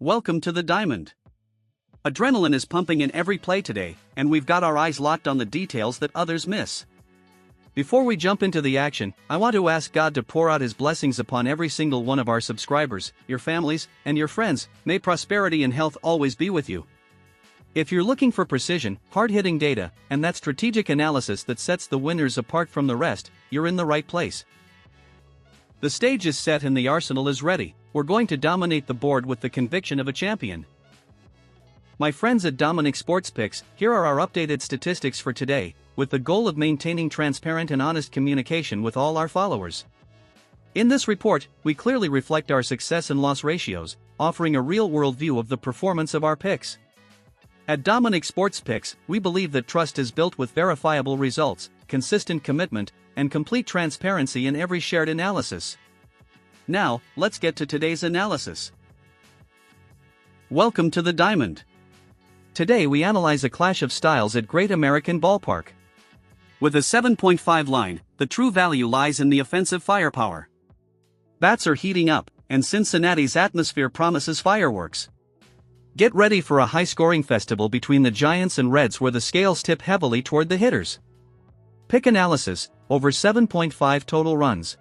welcome to the Diamond. Adrenaline is pumping in every play today, and we've got our eyes locked on the details that others miss. Before we jump into the action, I want to ask God to pour out His blessings upon every single one of our subscribers, your families, and your friends. May prosperity and health always be with you. If you're looking for precision, hard-hitting data, and that strategic analysis that sets the winners apart from the rest, you're in the right place. The stage is set and the arsenal is ready. We're going to dominate the board with the conviction of a champion. My friends at Dominic Sports Picks, here are our updated statistics for today, with the goal of maintaining transparent and honest communication with all our followers. In this report, we clearly reflect our success and loss ratios, offering a real-world view of the performance of our picks. At Dominic Sports Picks, we believe that trust is built with verifiable results, consistent commitment, and complete transparency in every shared analysis. Now, let's get to today's analysis. Welcome to the Diamond. Today we analyze a clash of styles at Great American Ballpark. With a 7.5 line, the true value lies in the offensive firepower. Bats are heating up, and Cincinnati's atmosphere promises fireworks. Get ready for a high-scoring festival between the Giants and Reds where the scales tip heavily toward the hitters. Pick analysis, over 7.5 total runs.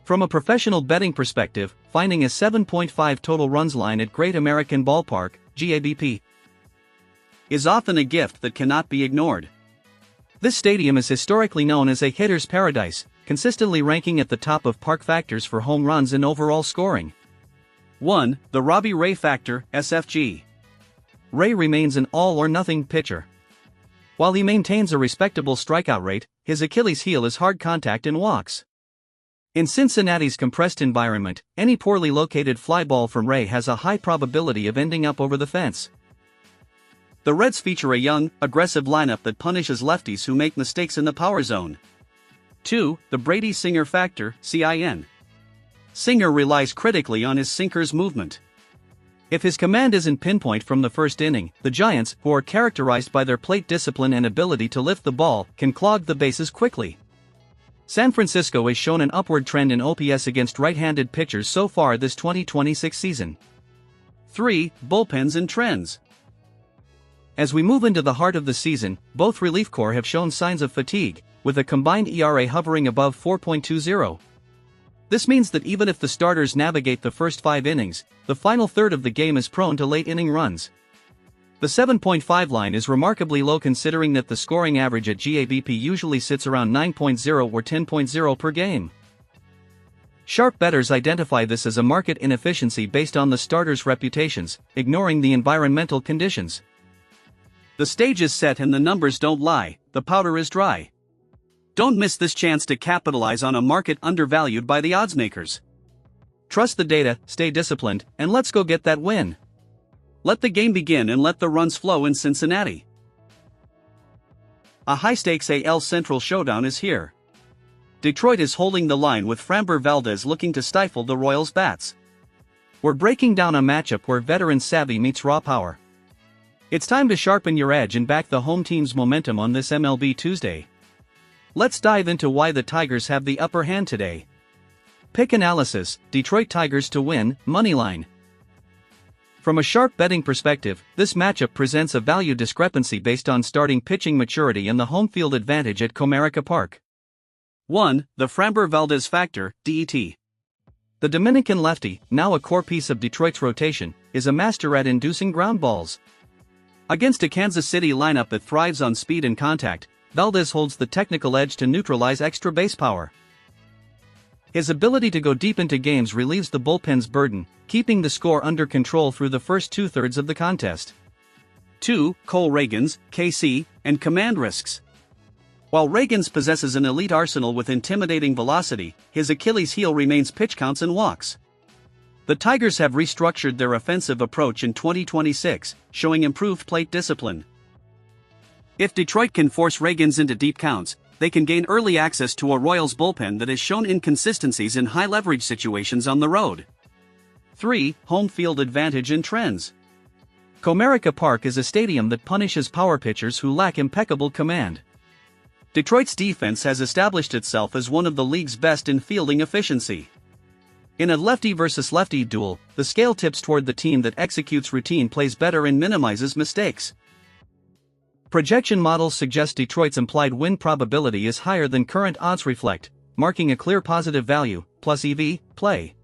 From a professional betting perspective, finding a 7.5 total runs line at Great American Ballpark, GABP, is often a gift that cannot be ignored. This stadium is historically known as a hitter's paradise, consistently ranking at the top of park factors for home runs and overall scoring. 1. The Robbie Ray Factor, SFG. Ray remains an all-or-nothing pitcher. While he maintains a respectable strikeout rate, his Achilles heel is hard contact and walks. In Cincinnati's compressed environment, any poorly located fly ball from Ray has a high probability of ending up over the fence. The Reds feature a young, aggressive lineup that punishes lefties who make mistakes in the power zone. 2. The Brady Singer Factor, CIN. Singer relies critically on his sinker's movement. If his command isn't pinpoint from the first inning, the Giants, who are characterized by their plate discipline and ability to lift the ball, can clog the bases quickly. San Francisco has shown an upward trend in OPS against right-handed pitchers so far this 2026 season. 3. Bullpens and trends. As we move into the heart of the season, both relief corps have shown signs of fatigue, with a combined ERA hovering above 4.20. This means that even if the starters navigate the first 5 innings, the final third of the game is prone to late-inning runs. The 7.5 line is remarkably low considering that the scoring average at GABP usually sits around 9.0 or 10.0 per game. Sharp bettors identify this as a market inefficiency based on the starters' reputations, ignoring the environmental conditions. The stage is set and the numbers don't lie, the powder is dry. Don't miss this chance to capitalize on a market undervalued by the oddsmakers. Trust the data, stay disciplined, and let's go get that win. Let the game begin and let the runs flow in Cincinnati. A high-stakes AL Central showdown is here. Detroit is holding the line with Framber Valdez looking to stifle the Royals' bats. We're breaking down a matchup where veteran savvy meets raw power. It's time to sharpen your edge and back the home team's momentum on this MLB Tuesday. Let's dive into why the Tigers have the upper hand today. Pick analysis, Detroit Tigers to win, moneyline. From a sharp betting perspective, this matchup presents a value discrepancy based on starting pitching maturity and the home field advantage at Comerica Park. 1. The Framber Valdez Factor, DET. The Dominican lefty, now a core piece of Detroit's rotation, is a master at inducing ground balls. Against a Kansas City lineup that thrives on speed and contact, Valdez holds the technical edge to neutralize extra base power. His ability to go deep into games relieves the bullpen's burden, keeping the score under control through the first two-thirds of the contest. 2. Cole Ragans, KC, and command risks. While Ragans possesses an elite arsenal with intimidating velocity, his Achilles heel remains pitch counts and walks. The Tigers have restructured their offensive approach in 2026, showing improved plate discipline. If Detroit can force Ragans into deep counts, they can gain early access to a Royals bullpen that has shown inconsistencies in high-leverage situations on the road. 3. Home field advantage and trends. Comerica Park is a stadium that punishes power pitchers who lack impeccable command. Detroit's defense has established itself as one of the league's best in fielding efficiency. In a lefty versus lefty duel, the scale tips toward the team that executes routine plays better and minimizes mistakes. Projection models suggest Detroit's implied win probability is higher than current odds reflect, marking a clear positive value, plus EV, play.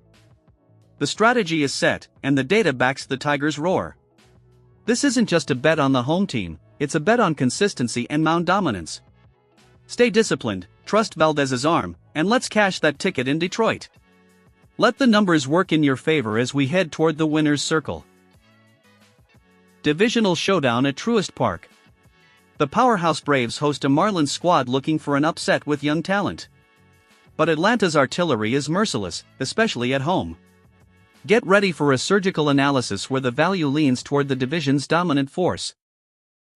The strategy is set, and the data backs the Tigers' roar. This isn't just a bet on the home team, it's a bet on consistency and mound dominance. Stay disciplined, trust Valdez's arm, and let's cash that ticket in Detroit. Let the numbers work in your favor as we head toward the winner's circle. Divisional showdown at Truist Park. The powerhouse Braves host a Marlins squad looking for an upset with young talent. But Atlanta's artillery is merciless, especially at home. Get ready for a surgical analysis where the value leans toward the division's dominant force.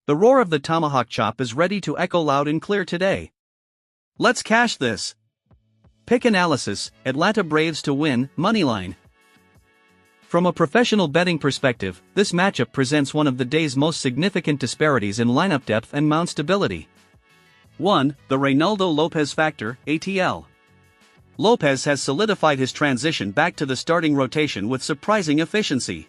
The roar of the tomahawk chop is ready to echo loud and clear today. Let's cash this. Pick analysis, Atlanta Braves to win, moneyline. From a professional betting perspective, this matchup presents one of the day's most significant disparities in lineup depth and mound stability. 1. The Reynaldo Lopez factor, ATL. Lopez has solidified his transition back to the starting rotation with surprising efficiency.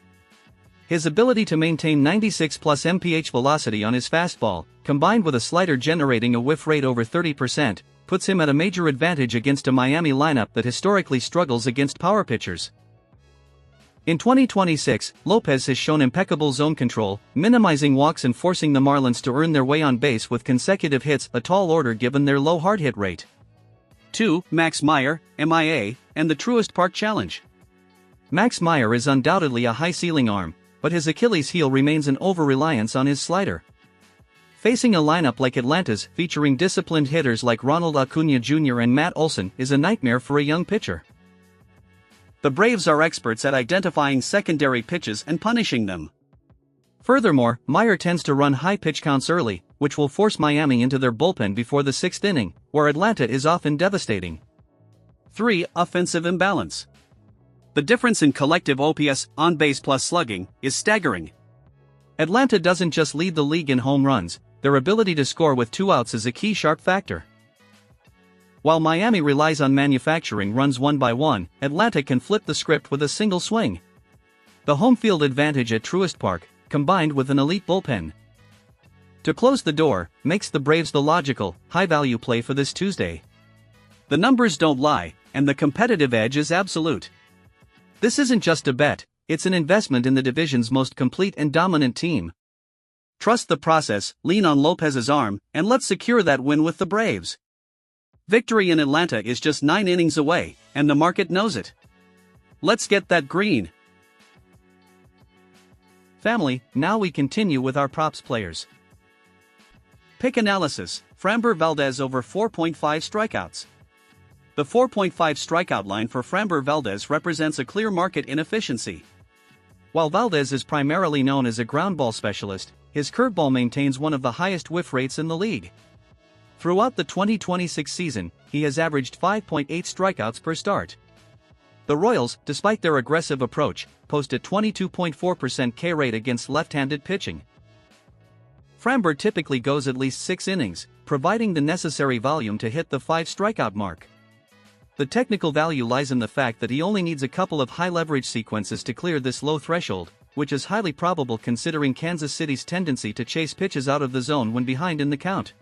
His ability to maintain 96+ mph velocity on his fastball, combined with a slider generating a whiff rate over 30%, puts him at a major advantage against a Miami lineup that historically struggles against power pitchers. In 2026, Lopez has shown impeccable zone control, minimizing walks and forcing the Marlins to earn their way on base with consecutive hits, a tall order given their low hard hit rate. 2. Max Meyer, MIA, and the Truist Park Challenge. Max Meyer is undoubtedly a high-ceiling arm, but his Achilles heel remains an over-reliance on his slider. Facing a lineup like Atlanta's, featuring disciplined hitters like Ronald Acuna Jr. and Matt Olson, is a nightmare for a young pitcher. The Braves are experts at identifying secondary pitches and punishing them. Furthermore, Meyer tends to run high pitch counts early, which will force Miami into their bullpen before the 6th inning, where Atlanta is often devastating. 3. Offensive imbalance. The difference in collective OPS, on-base plus slugging, is staggering. Atlanta doesn't just lead the league in home runs, their ability to score with 2 outs is a key sharp factor. While Miami relies on manufacturing runs one by one, Atlanta can flip the script with a single swing. The home field advantage at Truist Park, combined with an elite bullpen to close the door, makes the Braves the logical, high-value play for this Tuesday. The numbers don't lie, and the competitive edge is absolute. This isn't just a bet, it's an investment in the division's most complete and dominant team. Trust the process, lean on Lopez's arm, and let's secure that win with the Braves. Victory in Atlanta is just 9 innings away, and the market knows it. Let's get that green. Family, now we continue with our props players. Pick analysis, Framber Valdez over 4.5 strikeouts. The 4.5 strikeout line for Framber Valdez represents a clear market inefficiency. While Valdez is primarily known as a ground ball specialist, his curveball maintains one of the highest whiff rates in the league. Throughout the 2026 season, he has averaged 5.8 strikeouts per start. The Royals, despite their aggressive approach, post a 22.4% K rate against left-handed pitching. Framber typically goes at least 6 innings, providing the necessary volume to hit the 5 strikeout mark. The technical value lies in the fact that he only needs a couple of high-leverage sequences to clear this low threshold, which is highly probable considering Kansas City's tendency to chase pitches out of the zone when behind in the count.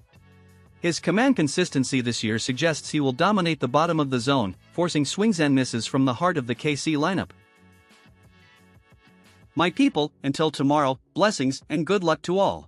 His command consistency this year suggests he will dominate the bottom of the zone, forcing swings and misses from the heart of the KC lineup. My people, until tomorrow, blessings and good luck to all.